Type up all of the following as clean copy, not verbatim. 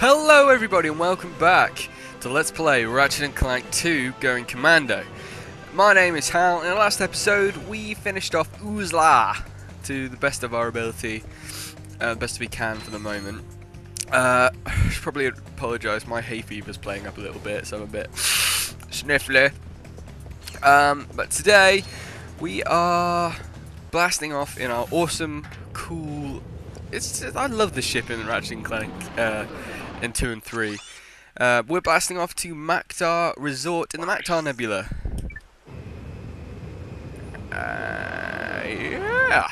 Hello everybody and welcome back to Let's Play Ratchet Clank 2 Going Commando. My name is Hal, and in the last episode we finished off Uzla to the best of our ability, best we can for the moment. I should probably apologise, my hay fever's playing up a little bit, so I'm a bit sniffly. But today we are blasting off in our awesome, cool... I love the ship in Ratchet Clank in 2 and 3. We're blasting off to Maktar Resort in the Maktar Nebula. Yeah.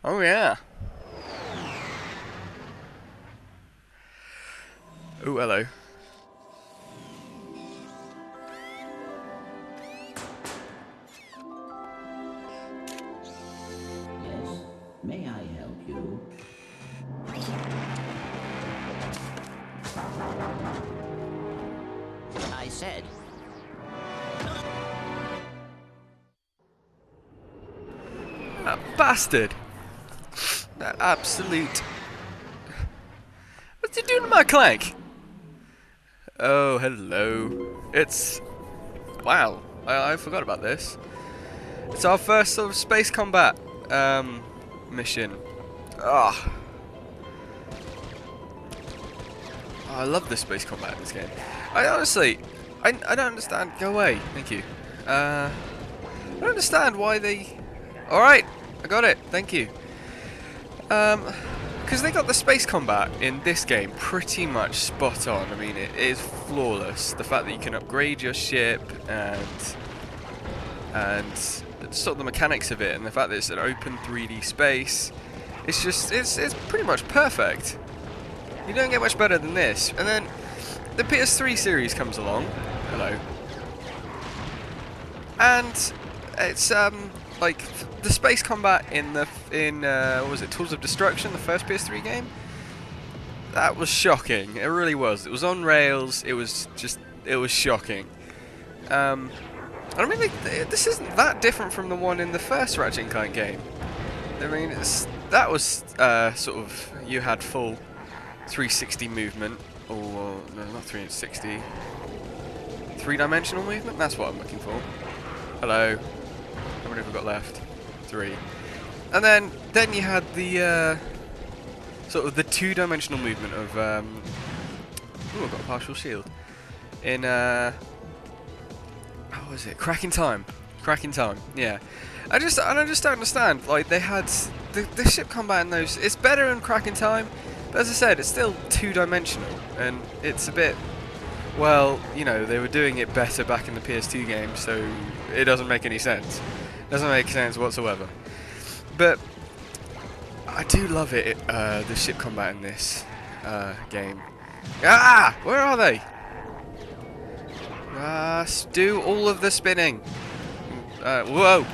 Oh yeah. Oh, hello. Yes, may I help you? I said. That bastard! That absolute... What's he doing to my Clank? Oh, hello. It's... Wow, I forgot about this. It's our first sort of space combat mission. Ah. Oh, I love the space combat in this game. I honestly, I don't understand. Go away, thank you. I don't understand why they... Alright, I got it, thank you. Because they got the space combat in this game pretty much spot on. I mean, it is flawless. The fact that you can upgrade your ship and sort of the mechanics of it, and the fact that it's an open 3D space, it's just, it's pretty much perfect. You don't get much better than this. And then the PS3 series comes along. Hello. And it's like the space combat in what was it, Tools of Destruction, the first PS3 game? That was shocking. It really was. It was on rails. It was shocking. I mean, this isn't that different from the one in the first Ratchet Clank game. I mean, that was sort of, you had full 360 movement, or no, not 360. Three-dimensional movement. That's what I'm looking for. Hello. How many have we got left? 3. And then you had the sort of the two-dimensional movement of ooh, I've got a partial shield. In how was it? Cracking Time. Cracking Time. Yeah. I just don't understand. Like, they had the ship combat in those. It's better in Cracking Time, but as I said, it's still two-dimensional, and it's a bit. Well, you know, they were doing it better back in the PS2 game, so it doesn't make any sense. Doesn't make sense whatsoever. But I do love it. The ship combat in this game. Ah, where are they? Do all of the spinning. Whoa!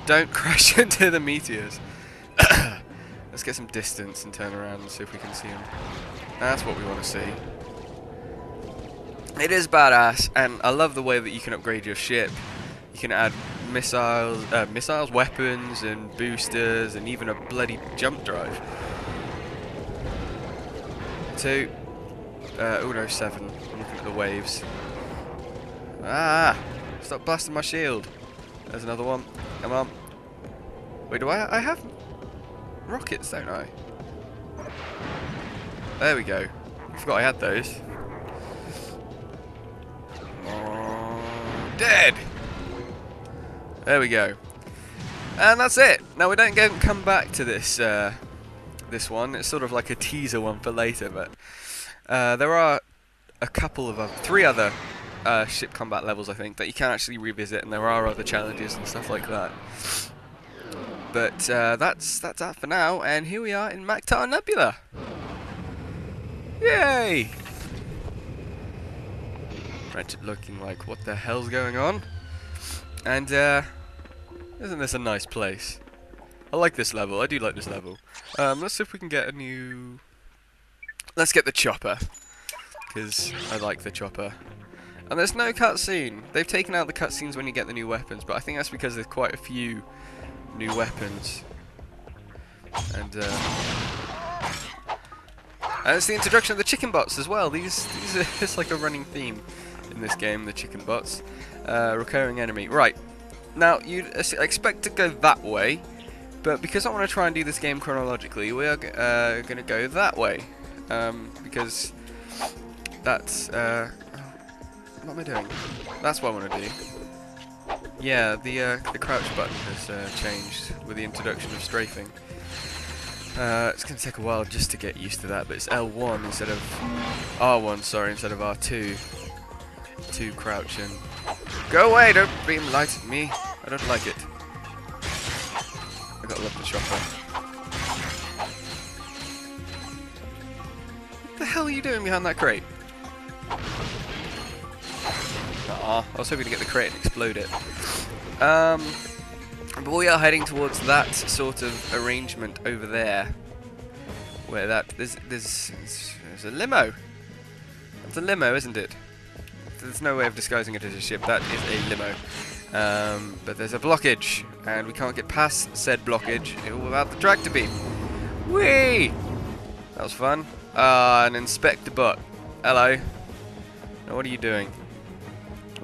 Don't crash into the meteors. Let's get some distance and turn around and see if we can see them. That's what we want to see. It is badass, and I love the way that you can upgrade your ship. You can add missiles, weapons, and boosters, and even a bloody jump drive. 2. Oh no, 7. I'm looking at the waves. Ah! Stop blasting my shield. There's another one. Come on. Wait, do I have rockets, don't I? There we go. I forgot I had those. Dead! There we go. And that's it. Now we don't come back to this this one. It's sort of like a teaser one for later, but there are a couple of 3 other ship combat levels, I think, that you can actually revisit, and there are other challenges and stuff like that. But that's that for now, and here we are in Maktar Nebula. Yay! Ratchet looking like, what the hell's going on? And isn't this a nice place? I like this level. I do like this level. Let's see if we can get a new... Let's get the chopper, because I like the chopper. And there's no cutscene. They've taken out the cutscenes when you get the new weapons, but I think that's because there's quite a few new weapons. And And it's the introduction of the chicken bots as well. These are it's like a running theme in this game, the chicken bots. Recurring enemy. Right. Now, you'd expect to go that way, but because I want to try and do this game chronologically, we are going to go that way. Because that's... what am I doing? That's what I want to do. Yeah, the crouch button has changed with the introduction of strafing. It's going to take a while just to get used to that, but it's L1 instead of R1, sorry, instead of R2 to crouch and... Go away, don't beam light at me. I don't like it. I gotta love the chopper. What the hell are you doing behind that crate? Aw, I was hoping to get the crate and explode it. But we are heading towards that sort of arrangement over there, where there's a limo. That's a limo, isn't it? There's no way of disguising it as a ship. That is a limo. But there's a blockage, and we can't get past said blockage without the tractor beam. Whee! That was fun. An inspector bot. Hello. Now, what are you doing?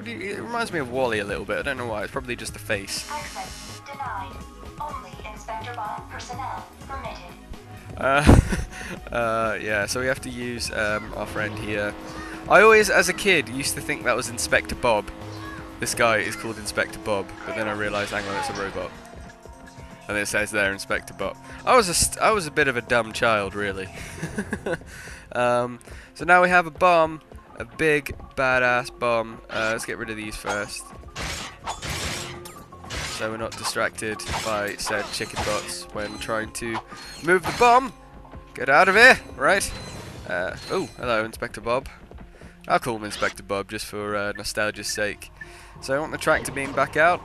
It reminds me of Wally a little bit. I don't know why. It's probably just the face. Access denied. Only Inspector Bot personnel permitted. Yeah, so we have to use our friend here. I always, as a kid, used to think that was Inspector Bob. This guy is called Inspector Bob, but then I realised, hang on, it's a robot. And it says there, Inspector Bob. I was a bit of a dumb child, really. So now we have a bomb, a big, badass bomb. Let's get rid of these first. So we're not distracted by said chicken bots when trying to move the bomb. Get out of here, right? Oh, hello, Inspector Bob. I'll call him Inspector Bob just for nostalgia's sake. So I want the tractor beam back out.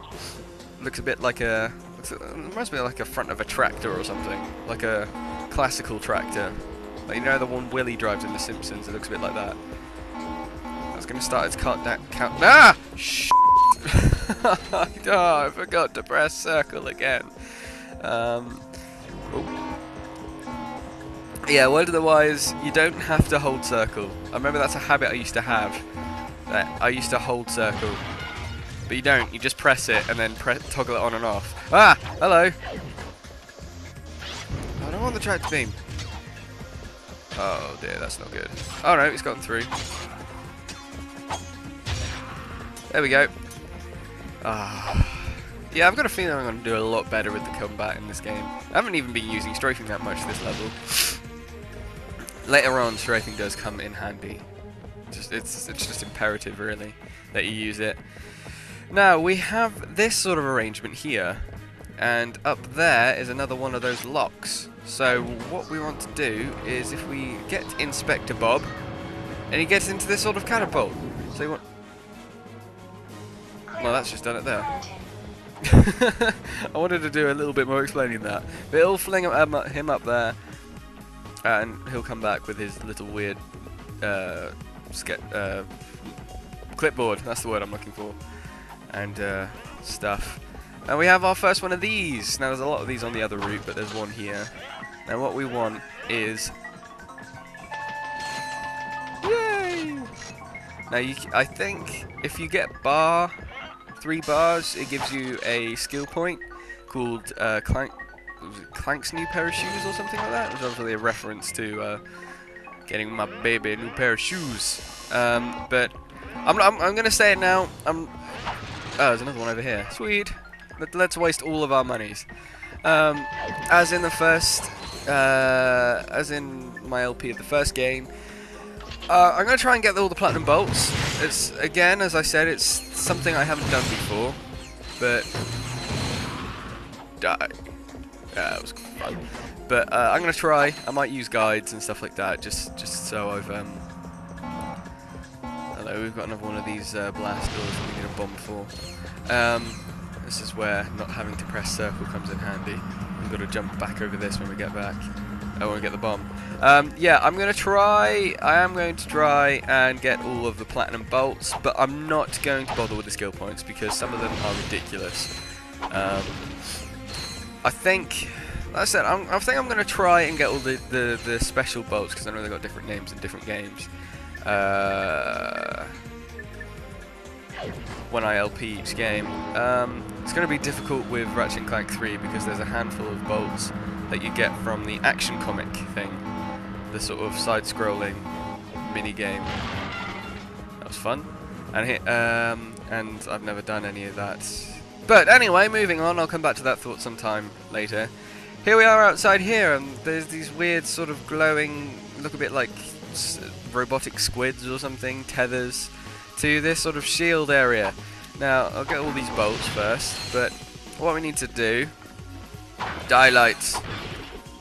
Looks a bit like it reminds me like a front of a tractor or something. Like a classical tractor. Like, you know the one Willy drives in The Simpsons? It looks a bit like that. That's going to start its countdown. Ah! Shh! Oh, I forgot to press circle again. Oh. Yeah, word of the wise, you don't have to hold circle. I remember that's a habit I used to have. I used to hold circle. But you don't, you just press it and then toggle it on and off. Ah! Hello! I don't want the tractor beam. Oh dear, that's not good. Oh no, it's gotten through. There we go. Yeah, I've got a feeling I'm going to do a lot better with the combat in this game. I haven't even been using strafing that much this level. Later on, strafing does come in handy. It's just imperative, really, that you use it. Now, we have this sort of arrangement here, and up there is another one of those locks. So what we want to do is, if we get Inspector Bob, and he gets into this sort of catapult. So you want... Well, that's just done it there. I wanted to do a little bit more explaining that. But it'll fling him up there, and he'll come back with his little weird clipboard. That's the word I'm looking for. And stuff. And we have our first one of these. Now, there's a lot of these on the other route, but there's one here. Now, what we want is... Yay! Now, I think if you get 3 bars, it gives you a skill point called Clank's new pair of shoes or something like that. It was obviously a reference to getting my baby a new pair of shoes. But I'm going to say it now. Oh, there's another one over here. Sweet. Let's waste all of our monies. As in the first, as in my LP of the first game, I'm going to try and get all the platinum bolts. It's, again, as I said, it's something I haven't done before, but die. Yeah, it was fun. But I'm going to try. I might use guides and stuff like that, just so I've hello, we've got another one of these blast doors that we need a bomb for. This is where not having to press circle comes in handy. We've got to jump back over this when we get back. I want to get the bomb. Yeah, I am going to try and get all of the platinum bolts, but I'm not going to bother with the skill points because some of them are ridiculous. I think Like I said, I think I'm going to try and get all the special bolts, because I know they've got different names in different games. When I LP each game. It's going to be difficult with Ratchet Clank 3 because there's a handful of bolts that you get from the action comic thing. The sort of side-scrolling mini-game. That was fun. And I've never done any of that. But anyway, moving on, I'll come back to that thought sometime later. Here we are outside here, and there's these weird sort of glowing, look a bit like robotic squids or something, tethers to this sort of shield area. Now, I'll get all these bolts first, but what we need to do, daylight.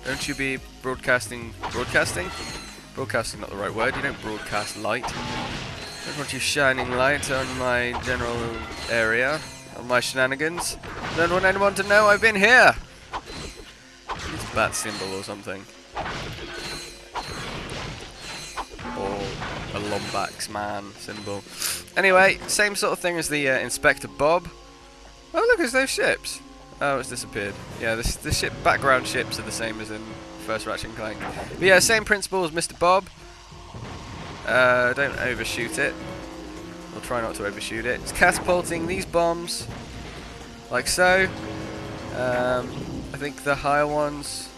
Don't you be broadcasting? Broadcasting not the right word, you don't broadcast light. I don't want you shining light on my general area, on my shenanigans. I don't want anyone to know I've been here! It's a bat symbol or something. Or a Lombax man symbol. Anyway, same sort of thing as the Inspector Bob. Oh look, it's those ships. Oh, it's disappeared. Yeah, the ship background ships are the same as in first Ratchet and Clank. But yeah, same principle as Mr. Bob. Don't overshoot it. We'll try not to overshoot it. It's catapulting these bombs, like so. I think the higher ones.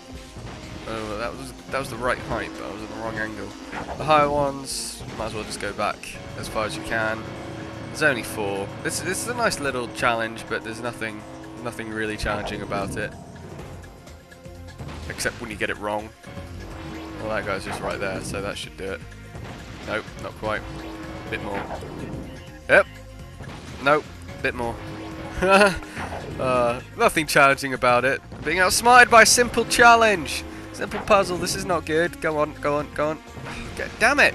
Oh, that was the right height, but I was in the wrong angle. The higher ones, might as well just go back as far as you can. There's only 4. This is a nice little challenge, but there's nothing really challenging about it, except when you get it wrong. Well, that guy's just right there, so that should do it. Nope, not quite. Bit more. Yep. Nope, bit more. Nothing challenging about it. Being outsmarted by a simple challenge. Simple puzzle. This is not good. Go on, go on, go on. Damn it!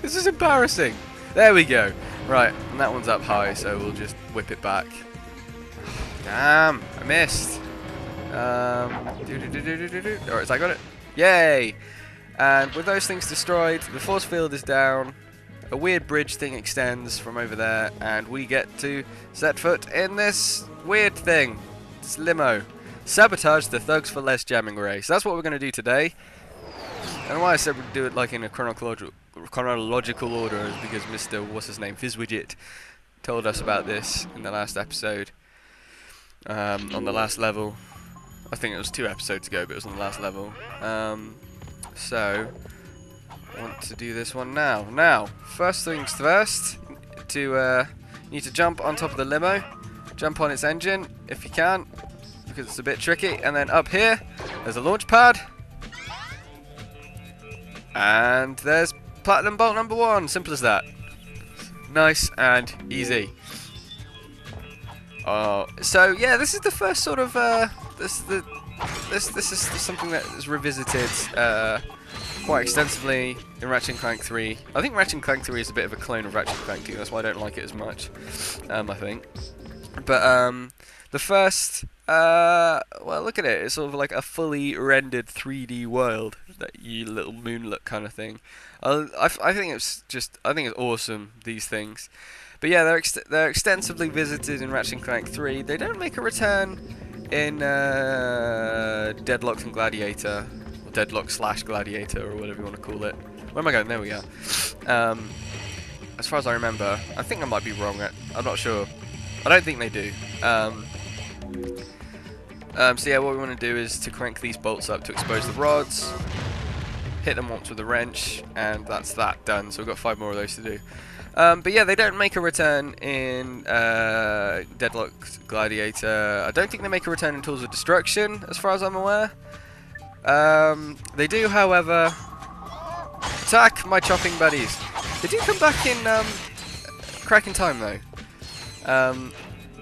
This is embarrassing. There we go. Right, and that one's up high, so we'll just whip it back. Damn, I missed. Alright, so I got it. Yay! And with those things destroyed, the force field is down. A weird bridge thing extends from over there, and we get to set foot in this weird thing. This limo. Sabotage the thugs for less jamming race. That's what we're going to do today. And why I said we'd do it like in a chronological order is because Mr. What's-his-name, Fizzwidget, told us about this in the last episode. On the last level. I think it was 2 episodes ago, but it was on the last level. So, I want to do this one now. Now, first things first, you need to jump on top of the limo, jump on its engine if you can, because it's a bit tricky, and then up here, there's a launch pad, and there's platinum bolt number 1. Simple as that. Nice and easy. So yeah, this is the first sort of this is something that is revisited quite extensively in Ratchet Clank 3. I think Ratchet Clank 3 is a bit of a clone of Ratchet Clank 2. That's why I don't like it as much. I think. But the first, well, look at it. It's sort of like a fully rendered 3D world, that you little moonlet kind of thing. I think it's awesome, these things. But yeah, they're extensively visited in Ratchet Clank 3. They don't make a return in Deadlock and Gladiator, or Deadlock / Gladiator, or whatever you want to call it. Where am I going? There we are. As far as I remember, I think I might be wrong. I'm not sure. I don't think they do. So yeah, what we want to do is to crank these bolts up to expose the rods, hit them once with a wrench, and that's that done. So we've got 5 more of those to do. But yeah, they don't make a return in Deadlock Gladiator. I don't think they make a return in Tools of Destruction, as far as I'm aware. They do, however, attack my chopping buddies. They do come back in Crack in Time, though.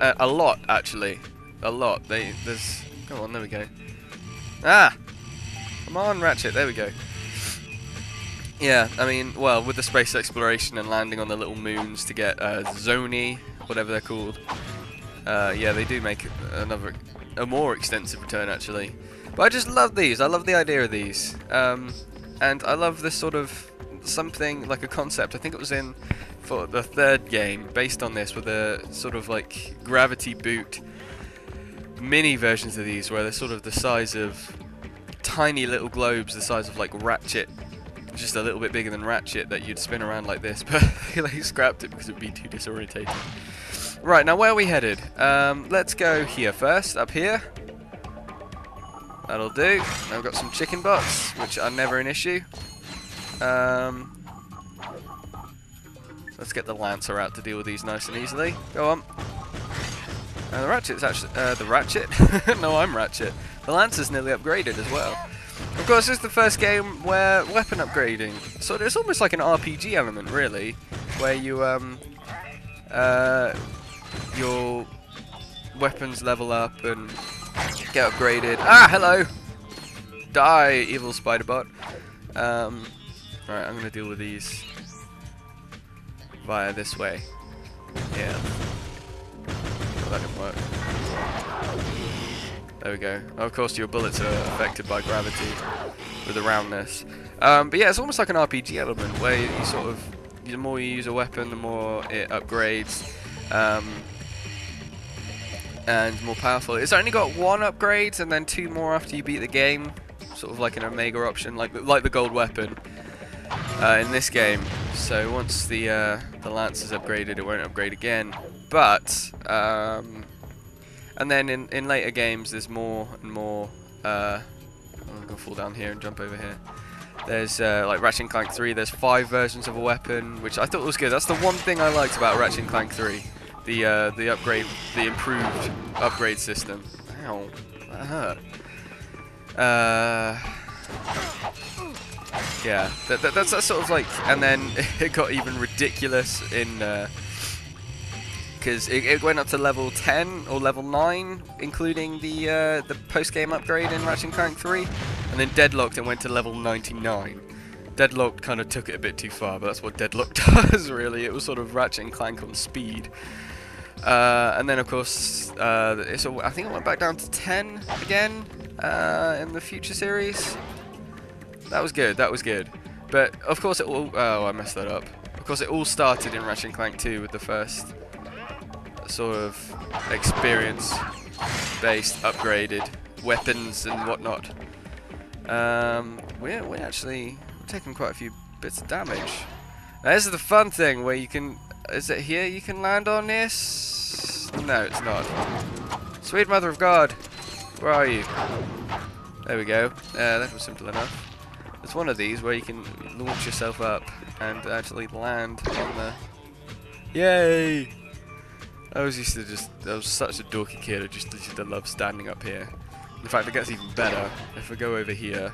A lot, actually. A lot. Come on, there we go. Ah! Come on, Ratchet, there we go. Yeah, I mean, well, with the space exploration and landing on the little moons to get Zoni, whatever they're called. Yeah, they do make a more extensive return, actually. But I just love these. I love the idea of these. And I love this sort of something like a concept. I think it was in for the 3rd game, based on this, with a sort of like gravity boot mini versions of these where they're sort of the size of tiny little globes, the size of like Ratchet, just a little bit bigger than Ratchet, that you'd spin around like this, but they scrapped it because it'd be too disorientating. Right, now where are we headed? Let's go here first, up here. That'll do. Now we've got some chicken butts, which are never an issue. Let's get the Lancer out to deal with these nice and easily. Go on. The Ratchet's actually... the Ratchet? No, I'm Ratchet. The Lancer's nearly upgraded as well. Of course, this is the first game where weapon upgrading... So it's almost like an RPG element, really. Where you, your weapons level up and get upgraded. Ah, hello! Die, evil spider bot. Alright, I'm going to deal with these via this way. Yeah. Oh, that didn't work. There we go. Oh, of course, your bullets are affected by gravity with the roundness. But yeah, it's almost like an RPG element where you sort of, the more you use a weapon, the more it upgrades. And more powerful. It's only got 1 upgrade and then 2 more after you beat the game. Sort of like an Omega option, like the gold weapon in this game. So once the Lance is upgraded, it won't upgrade again. But and then in later games, there's more and more. I'm gonna fall down here and jump over here. There's like Ratchet Clank 3. There's 5 versions of a weapon, which I thought was good. That's the one thing I liked about Ratchet Clank 3. The upgrade, the improved upgrade system. Ow, that hurt. Yeah, that's sort of like, and then it got even ridiculous in, because it went up to level 10 or level 9, including the post-game upgrade in Ratchet Clank 3, and then Deadlocked and went to level 99. Deadlocked kind of took it a bit too far, but that's what Deadlocked does, really. It was sort of Ratchet Clank on speed. And then, of course, I think it went back down to 10 again in the future series. That was good, that was good. But, of course, it all... Oh, I messed that up. Of course, it all started in Ratchet Clank 2 with the first sort of experience-based, upgraded weapons and whatnot. We're actually taking quite a few bits of damage. Now, this is the fun thing where you can... Is it here you can land on this? No, it's not. Sweet Mother of God, where are you? There we go. That was simple enough. There's one of these where you can launch yourself up and actually land on the... Yay! I was such a dorky kid, I just used to love standing up here. In fact, it gets even better if we go over here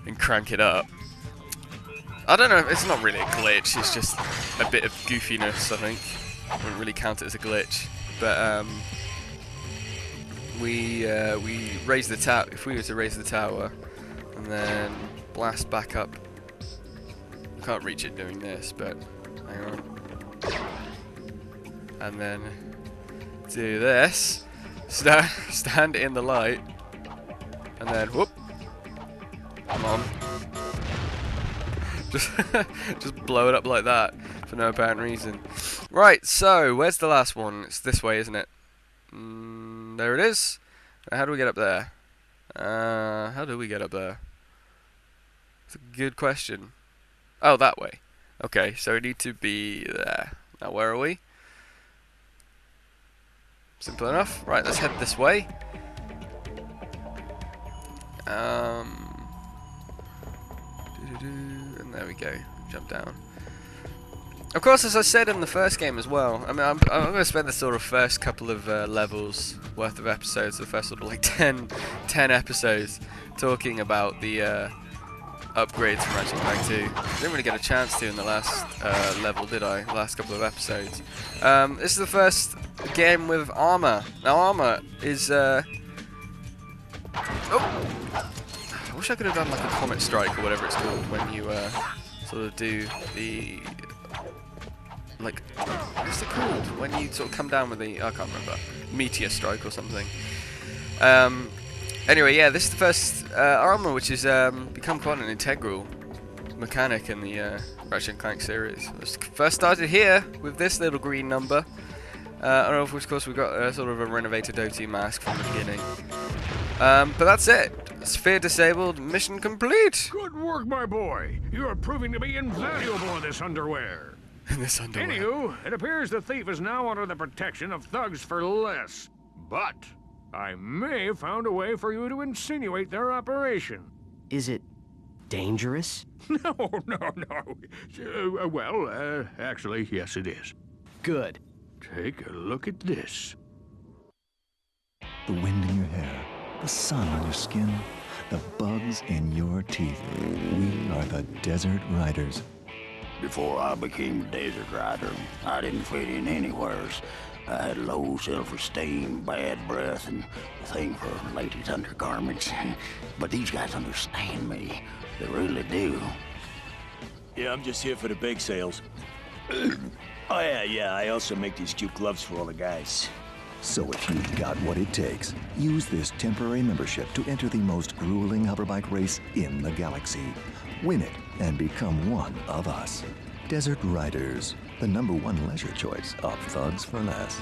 and crank it up. I don't know, it's not really a glitch, it's just a bit of goofiness, I think. I wouldn't really count it as a glitch. But we raise the tower, if we were to raise the tower and then blast back up. I can't reach it doing this, but hang on. And then do this. Stand in the light. And then whoop. Come on. Just blow it up like that for no apparent reason. Right, so where's the last one? It's this way, isn't it? There it is. How do we get up there? How do we get up there? It's a good question. Oh, that way. Okay, so we need to be there. Now where are we? Simple enough. Right, let's head this way. And there we go. Jump down. Of course, as I said in the first game as well, I mean, I'm going to spend the sort of first couple of levels worth of episodes, the first sort of like 10 episodes, talking about the upgrades from Ratchet Clank 2. I didn't really get a chance to in the last level, did I? The last couple of episodes. This is the first game with armor. Now, armor is... Oh! I wish I could have done like a Comet Strike or whatever it's called when you sort of do the... Like, what's it called? When you sort of come down with the... I can't remember. Meteor Strike or something. Anyway, yeah, this is the first armor which has become quite an integral mechanic in the Ratchet Clank series. It first started here with this little green number, And of course we've got sort of a renovated OT mask from the beginning. But that's it. Sphere disabled, mission complete! Good work, my boy. You are proving to be invaluable in this underwear. In this underwear. Anywho, it appears the thief is now under the protection of thugs for less. But I may have found a way for you to insinuate their operation. Is it dangerous? No. Actually, yes, it is. Good. Take a look at this. The wind in your hair, the sun on your skin, the bugs in your teeth. We are the Desert Riders. Before I became a desert rider, I didn't fit in anywheres. I had low self-esteem, bad breath, and a thing for ladies' undergarments. But these guys understand me. They really do. Yeah, I'm just here for the bake sales. Oh, yeah, I also make these cute gloves for all the guys. So if you've got what it takes, use this temporary membership to enter the most grueling hoverbike race in the galaxy. Win it and become one of us. Desert Riders, the #1 leisure choice of thugs for less.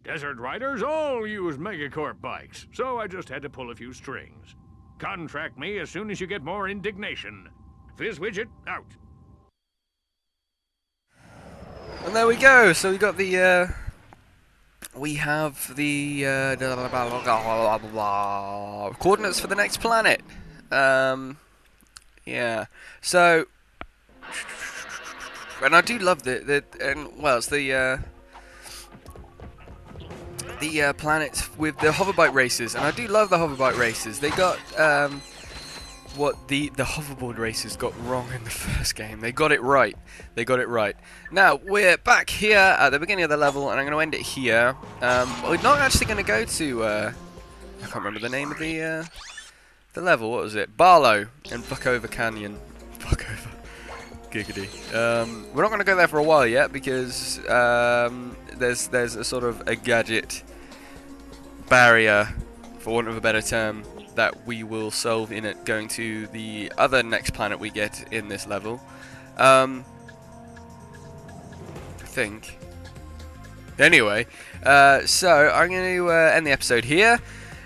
Desert riders all use Megacorp bikes, so I just had to pull a few strings. Contract me as soon as you get more indignation. Fizzwidget, out. And there we go. So we got the we have the coordinates for the next planet. Yeah. So, and I do love it's the planet with the hoverbike races, and I do love the hoverbike races. They got what the hoverboard racers got wrong in the first game. They got it right. They got it right. Now we're back here at the beginning of the level, and I'm going to end it here. We're not actually going to go to I can't remember the name of the level. What was it? Barlow and Buckover Canyon. Buckover. Giggity. We're not going to go there for a while yet because there's a sort of a gadget barrier, for want of a better term, that we will solve in it going to the other next planet we get in this level. I think. Anyway, so I'm going to end the episode here.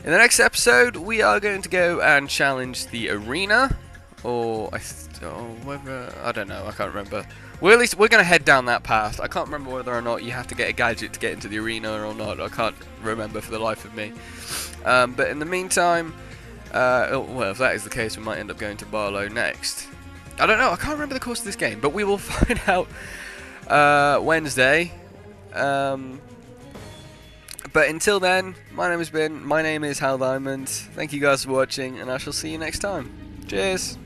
In the next episode, we are going to go and challenge the arena, or whether I don't know. I can't remember. Well, at least we're going to head down that path. I can't remember whether or not you have to get a gadget to get into the arena or not. I can't remember for the life of me. But in the meantime, well, if that is the case, we might end up going to Barlow next. I don't know. I can't remember the course of this game, but we will find out Wednesday. But until then, my name is Hal Dimond. Thank you guys for watching, and I shall see you next time. Cheers.